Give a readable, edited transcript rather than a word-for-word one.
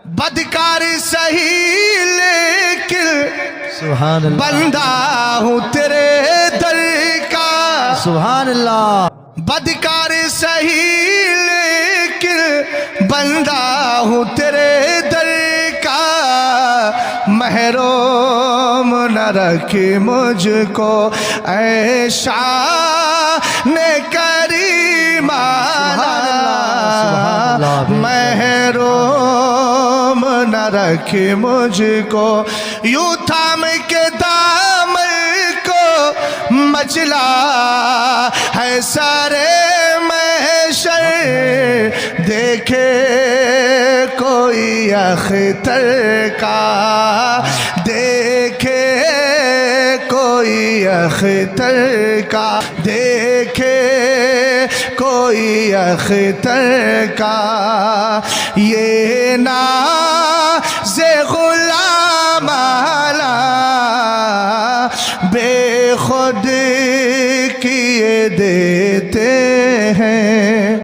بدکار سہی لیکن سبحان اللہ بندہ ہوں تیرے در کا سبحان اللہ بدکار سہی لیکن بندہ ہوں تیرے در کا محروم نہ رکھ مجھ کو اے شان کریمانہ محروم نہ رکھ مجھ کو یوں تھام کے دامن کو مچلا ہے سارے محشر دیکھے کوئی اختر کا دیکھے کوئی اختر کا دیکھے کوئی اختر کا یہ ناز غلام اعلی بے خود کیے دیتے ہیں